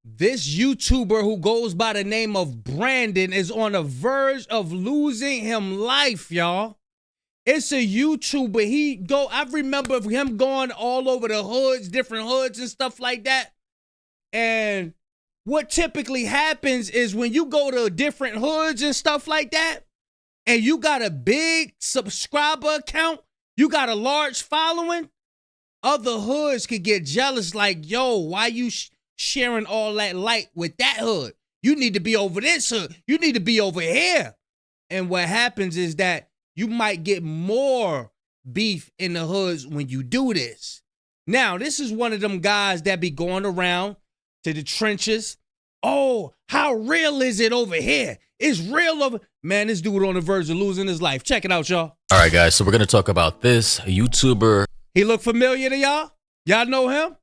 This YouTuber who goes by the name of Brandon is on the verge of losing him life, y'all. It's a YouTuber. I remember him going all over the hoods, different hoods and stuff like that. And what typically happens is when you go to different hoods and stuff like that, and you got a big subscriber account, you got a large following, other hoods could get jealous like, yo, why you sharing all that light with that hood? You need to be over this hood. You need to be over here. And what happens is that you might get more beef in the hoods when you do this. Now, this is one of them guys that be going around to the trenches. Oh, how real is it over here? It's real over... Man, this dude on the verge of losing his life. Check it out, y'all. All right, guys, so we're going to talk about this YouTuber. He look familiar to y'all? Y'all know him?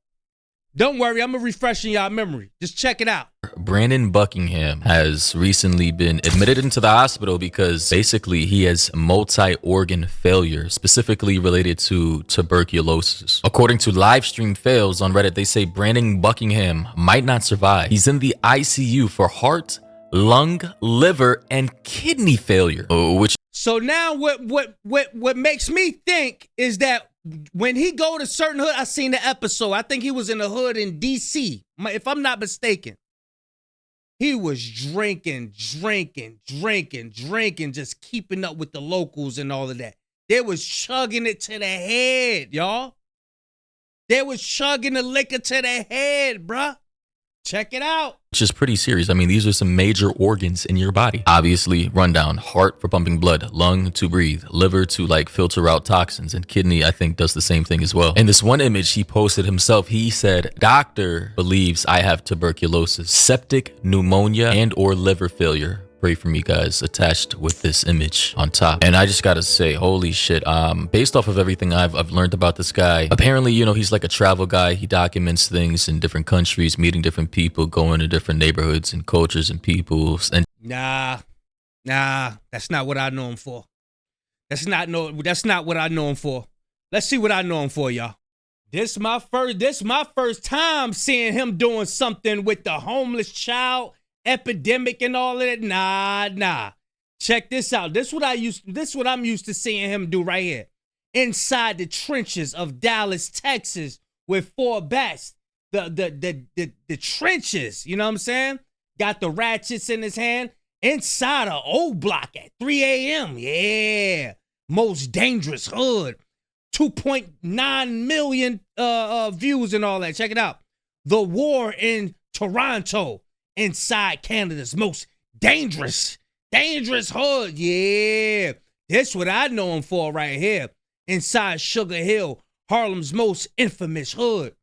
Don't worry, I'm refreshing y'all memory. Just check it out. Brandon Buckingham has recently been admitted into the hospital because basically he has multi-organ failure, specifically related to tuberculosis. According to Livestream Fails on Reddit, they say Brandon Buckingham might not survive. He's in the ICU for heart, lung, liver, and kidney failure. So now what makes me think is that when he go to certain hood, I seen the episode. I think he was in a hood in DC, if I'm not mistaken. He was drinking, just keeping up with the locals and all of that. They was chugging it to the head, y'all. They was chugging the liquor to the head, bruh. Check it out. Which is pretty serious. I mean, these are some major organs in your body. Obviously, rundown: heart for pumping blood, lung to breathe, liver to like filter out toxins, and kidney, I think, does the same thing as well. In this one image he posted himself, he said, "Doctor believes I have tuberculosis, septic pneumonia, and or liver failure. Pray for me, guys," attached with this image on top. And I just gotta say, holy shit, based off of everything I've learned about this guy, apparently, you know, he's like a travel guy. He documents things in different countries, meeting different people, going to different neighborhoods and cultures and peoples. And Nah, that's not what I know him for. That's not what I know him for. Let's see what I know him for, y'all. This my first time seeing him doing something with the homeless child epidemic and all of that. Nah. Check this out. This what I'm used to seeing him do right here. Inside the trenches of Dallas, Texas, with 4 bats. The trenches, you know what I'm saying? Got the ratchets in his hand. Inside a old block at 3 a.m. Yeah. Most dangerous hood. 2.9 million views and all that. Check it out. The war in Toronto. Inside Canada's most dangerous hood. Yeah. That's what I know him for right here. Inside Sugar Hill, Harlem's most infamous hood.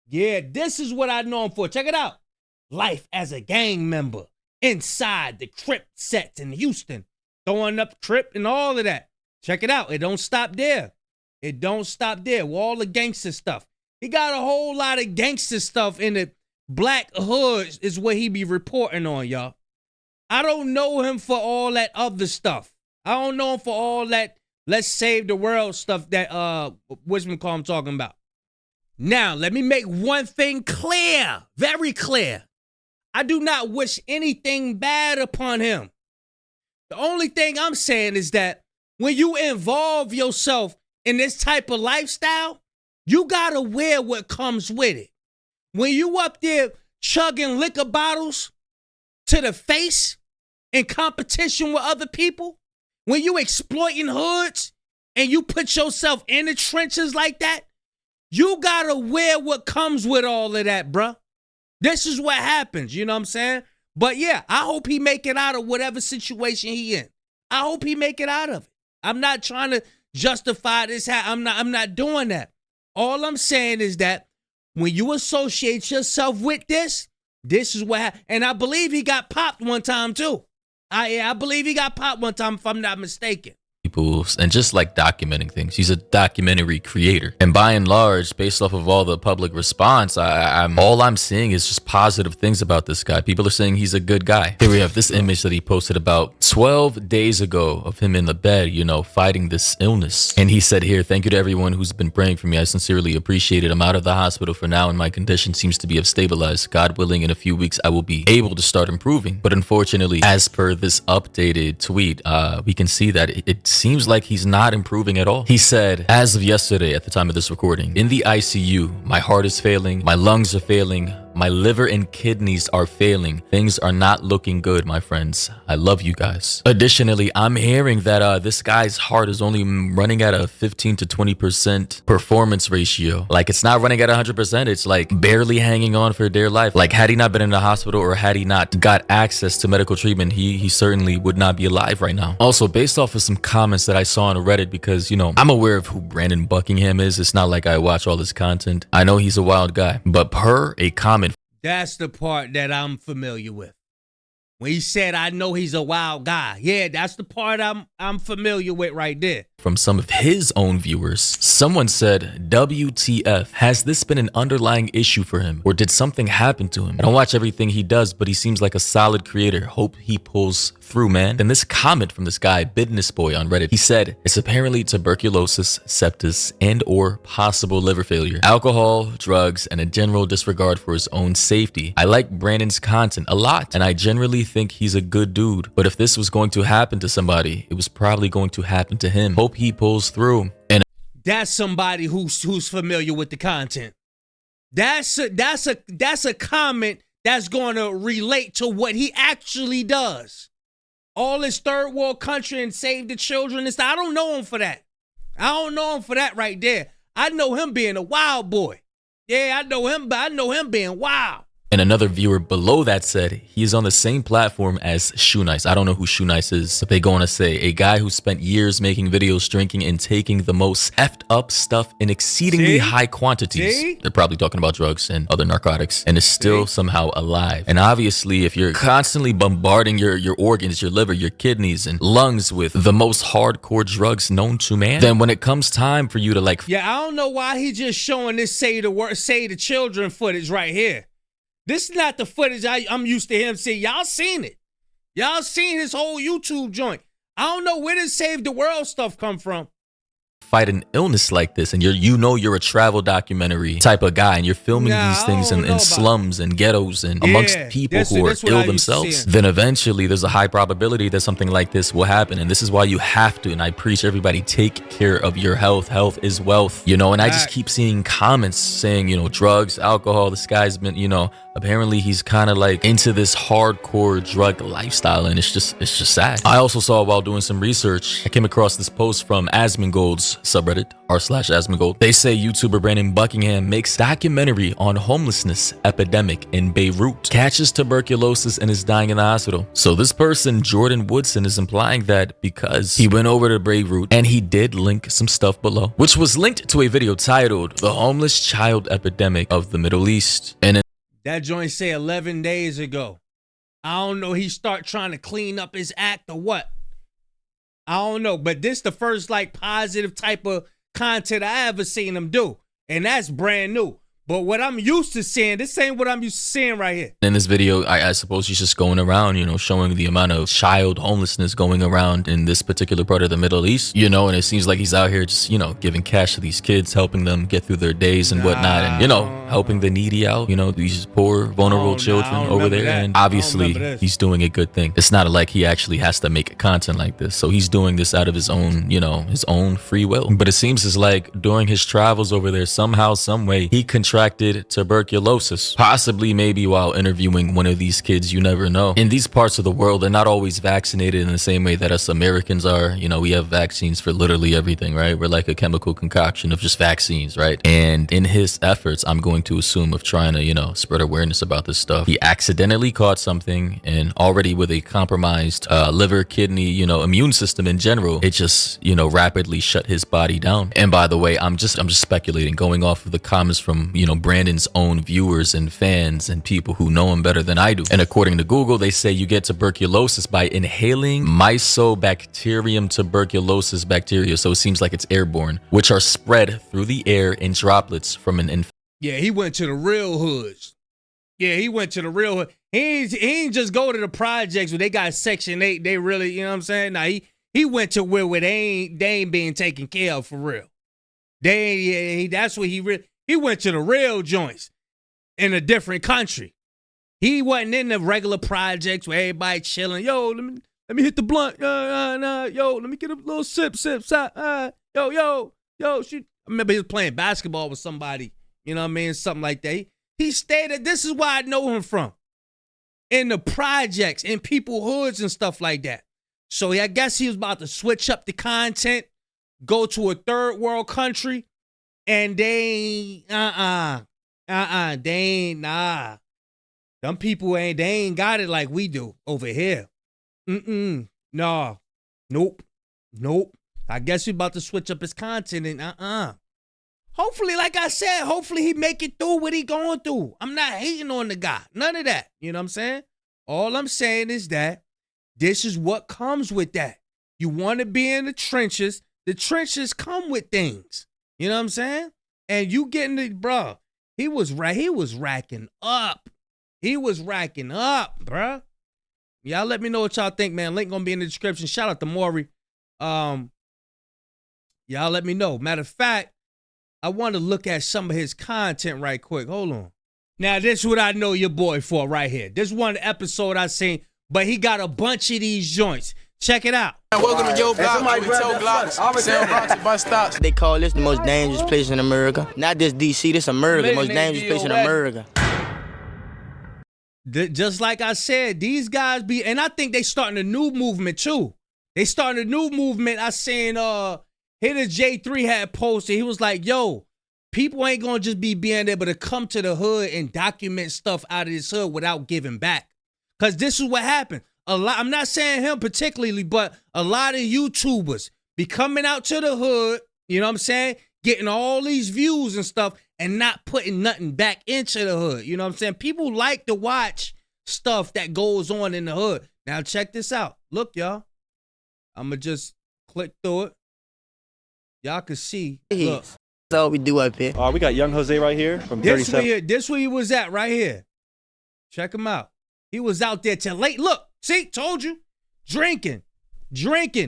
Yeah, this is what I know him for. Check it out. Life as a gang member. Inside the Crip sets in Houston. Throwing up Crip and all of that. Check it out. It don't stop there. With all the gangster stuff. He got a whole lot of gangster stuff in it. Black hoods is what he be reporting on, y'all. I don't know him for all that other stuff. I don't know him for all that let's save the world stuff that whatchamacallit I'm talking about. Now, let me make one thing clear, very clear. I do not wish anything bad upon him. The only thing I'm saying is that when you involve yourself in this type of lifestyle, you gotta wear what comes with it. When you up there chugging liquor bottles to the face in competition with other people, when you exploiting hoods and you put yourself in the trenches like that, you gotta wear what comes with all of that, bruh. This is what happens, you know what I'm saying? But yeah, I hope he make it out of whatever situation he in. I hope he make it out of it. I'm not trying to justify this. I'm not doing that. All I'm saying is that when you associate yourself with this is what happened. And I believe he got popped one time too. I believe he got popped one time if I'm not mistaken. people and just like documenting things. He's a documentary creator, and by and large, based off of all the public response, I'm seeing is just positive things about this guy. People are saying he's a good guy. Here we have this image that he posted about 12 days ago of him in the bed, fighting this illness. And he said here, "Thank you to everyone who's been praying for me. I sincerely appreciate it. I'm out of the hospital for now and my condition seems to be have stabilized. God willing, in a few weeks I will be able to start improving." But unfortunately, as per this updated tweet, we can see that it seems like he's not improving at all. He said, "As of yesterday, at the time of this recording, in the ICU, my heart is failing, my lungs are failing, my liver and kidneys are failing. Things are not looking good, my friends. I love you guys." Additionally, I'm hearing that this guy's heart is only running at a 15 to 20% performance ratio. Like, it's not running at 100%. It's like barely hanging on for dear life. Like, had he not been in the hospital or had he not got access to medical treatment, he certainly would not be alive right now. Also, based off of some comments that I saw on Reddit, because, I'm aware of who Brandon Buckingham is. It's not like I watch all his content. I know he's a wild guy, but per a comment, that's the part that I'm familiar with. When he said, "I know he's a wild guy." Yeah, that's the part I'm familiar with right there. From some of his own viewers, someone said, "WTF, has this been an underlying issue for him? Or did something happen to him? I don't watch everything he does, but he seems like a solid creator. Hope he pulls through, man." Then this comment from this guy, Business Boy on Reddit, he said, "It's apparently tuberculosis, sepsis, and or possible liver failure, alcohol, drugs, and a general disregard for his own safety. I like Brandon's content a lot, and I generally think he's a good dude. But if this was going to happen to somebody, it was probably going to happen to him. Hope he pulls through." And that's somebody who's familiar with the content. That's a comment that's going to relate to what he actually does. All this third world country and save the children. I don't know him for that. I don't know him for that right there. I know him being a wild boy. Yeah, I know him, but I know him being wild. And another viewer below that said he is on the same platform as Shoe Nice. I don't know who Shoe Nice is, but they go on to say, "A guy who spent years making videos, drinking and taking the most effed up stuff in exceedingly high quantities." They're probably talking about drugs and other narcotics, and is still somehow alive. And obviously, if you're constantly bombarding your organs, your liver, your kidneys and lungs with the most hardcore drugs known to man, then when it comes time for you to yeah, I don't know why he just showing this say the children footage right here. This is not the footage I'm used to him seeing. Y'all seen it. Y'all seen his whole YouTube joint. I don't know where this Save the World stuff come from. Fight an illness like this, and you're a travel documentary type of guy, and you're filming these things in slums and ghettos and amongst people who are ill themselves, then eventually there's a high probability that something like this will happen. And this is why you have to, and I preach everybody, take care of your health. Health is wealth, and I just keep seeing comments saying, drugs, alcohol, this guy's been, apparently he's kind of like into this hardcore drug lifestyle, and it's just sad. I also saw, while doing some research, I came across this post from Asmongold's subreddit, r/Asmongold. They say YouTuber Brandon Buckingham makes documentary on homelessness epidemic in Beirut, catches tuberculosis and is dying in the hospital. So this person, Jordan Woodson, is implying that because he went over to Beirut, and he did link some stuff below, which was linked to a video titled "The Homeless Child Epidemic of the Middle East." And that joint say 11 days ago. I don't know, he start trying to clean up his act or what. I don't know, but this the first positive type of content I ever seen him do. And that's brand new. But what I'm used to seeing, this ain't what I'm used to seeing right here. In this video, I suppose he's just going around, showing the amount of child homelessness going around in this particular part of the Middle East, and it seems like he's out here just, giving cash to these kids, helping them get through their days and whatnot, and, helping the needy out, these poor, vulnerable children over there. And obviously, he's doing a good thing. It's not like he actually has to make content like this. So he's doing this out of his own, his own free will. But it seems as like during his travels over there, somehow, some way, he contracted tuberculosis, possibly maybe while interviewing one of these kids. You never know. In these parts of the world, they're not always vaccinated in the same way that us Americans are. We have vaccines for literally everything, right? We're like a chemical concoction of just vaccines, right? And in his efforts, I'm going to assume, of trying to, spread awareness about this stuff, he accidentally caught something, and already with a compromised liver, kidney, immune system in general, it just, rapidly shut his body down. And by the way, I'm just speculating, going off of the comments from, Brandon's own viewers and fans and people who know him better than I do. And according to Google, they say you get tuberculosis by inhaling Mycobacterium tuberculosis bacteria. So it seems like it's airborne, which are spread through the air in droplets from an infection. Yeah, he went to the real hoods. Yeah, he went to the real hood. He ain't just go to the projects where they got Section 8. They really, you know what I'm saying? Nah, he went to where they ain't being taken care of for real. That's where he went to the real joints in a different country. He wasn't in the regular projects where everybody chilling. Yo, let me hit the blunt. Yo, let me get a little sip. Yo, shoot. I remember he was playing basketball with somebody. You know what I mean? Something like that. He stated, this is where I know him from. In the projects, in people hoods and stuff like that. So I guess he was about to switch up the content, go to a third world country, and they ain't, nah. Them people they ain't got it like we do over here. No. Nope. I guess he about to switch up his content and Hopefully, like I said, hopefully he make it through what he going through. I'm not hating on the guy. None of that. You know what I'm saying? All I'm saying is that this is what comes with that. You want to be in the trenches. The trenches come with things. You know what I'm saying? And you getting it, bro. He was racking up. Bruh. Y'all let me know what y'all think, man. Link gonna be in the description. Shout out to Maury. Y'all let me know. Matter of fact, I want to look at some of his content right quick. Hold on. Now, this is what I know your boy for right here. This one episode I seen, but he got a bunch of these joints. Check it out. Welcome to your block. We tow blocks. Sell blocks at bus stops. They call this the most dangerous place in America. Not just DC, this America, the most dangerous place in America. Just like I said, these guys and I think they starting a new movement too. They starting a new movement. I seen Hitter J3 had posted. He was like, yo, people ain't gonna just be being able to come to the hood and document stuff out of this hood without giving back. Cause this is what happened. I'm not saying him particularly, but a lot of YouTubers be coming out to the hood, you know what I'm saying? Getting all these views and stuff and not putting nothing back into the hood. You know what I'm saying? People like to watch stuff that goes on in the hood. Now check this out. Look, y'all. I'ma just click through it. Y'all can see. Look. That's all we do up here. We got Young Jose right here from 37. This where he was at right here. Check him out. He was out there till late. Look, see, told you. Drinking.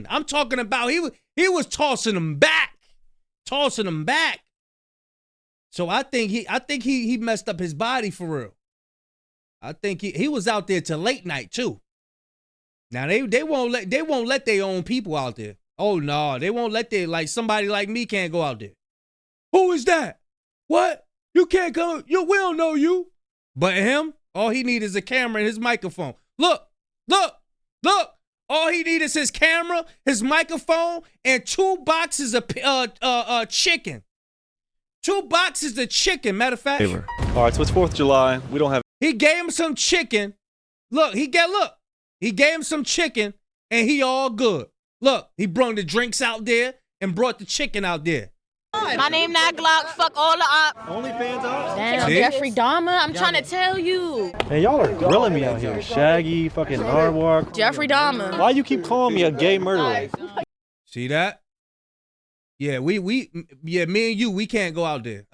I'm talking about he was tossing them back. So I think he messed up his body for real. I think he was out there till late night too. Now they won't let their own people out there. Oh no, they won't let somebody like me can't go out there. Who is that? What? You can't go. We don't know you. But him, all he needs is a camera and his microphone. Look. All he needs is his camera, his microphone, and 2 boxes of chicken. 2 boxes of chicken, matter of fact. All right, so it's 4th of July. We don't have. He gave him some chicken. He gave him some chicken, and he all good. Look, he brought the drinks out there and brought the chicken out there. My name not Glock. Fuck all the op. OnlyFans out? Damn, Jeffrey Dahmer. I'm trying to tell you. Man, y'all are grilling me out here. Shaggy, fucking Narwhal. Jeffrey Dahmer. Why you keep calling me a gay murderer? See that? Yeah, me and you, we can't go out there.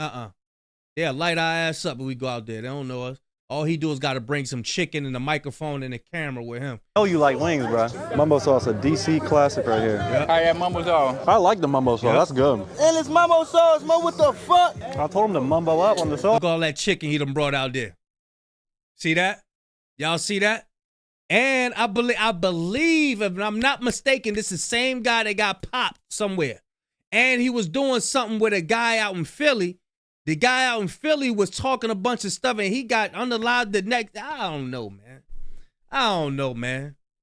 They'll light our ass up when we go out there. They don't know us. All he do is got to bring some chicken and a microphone and a camera with him. Oh, you like wings, bro. Mumbo sauce, a DC classic right here. Yep. I have mumbo sauce. I like the mumbo sauce. Yep. That's good. And it's mumbo sauce, man. What the fuck? I told him to mumbo up on the sauce. Look all that chicken he done brought out there. See that? Y'all see that? And I believe, if I'm not mistaken, this is the same guy that got popped somewhere. And he was doing something with a guy out in Philly. The guy out in Philly was talking a bunch of stuff, and he got underlined the next. I don't know, man.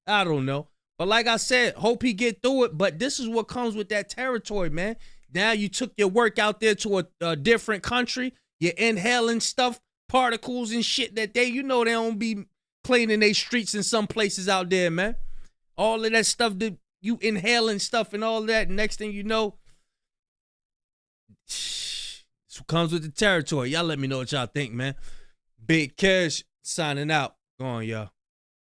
I don't know. But like I said, hope he get through it. But this is what comes with that territory, man. Now you took your work out there to a different country. You're inhaling stuff, particles and shit that they don't be cleaning their streets in some places out there, man. All of that stuff that you inhaling stuff and all that. Next thing you know, it's what comes with the territory. Y'all let me know what y'all think, man. Big Cash signing out. Go on, y'all.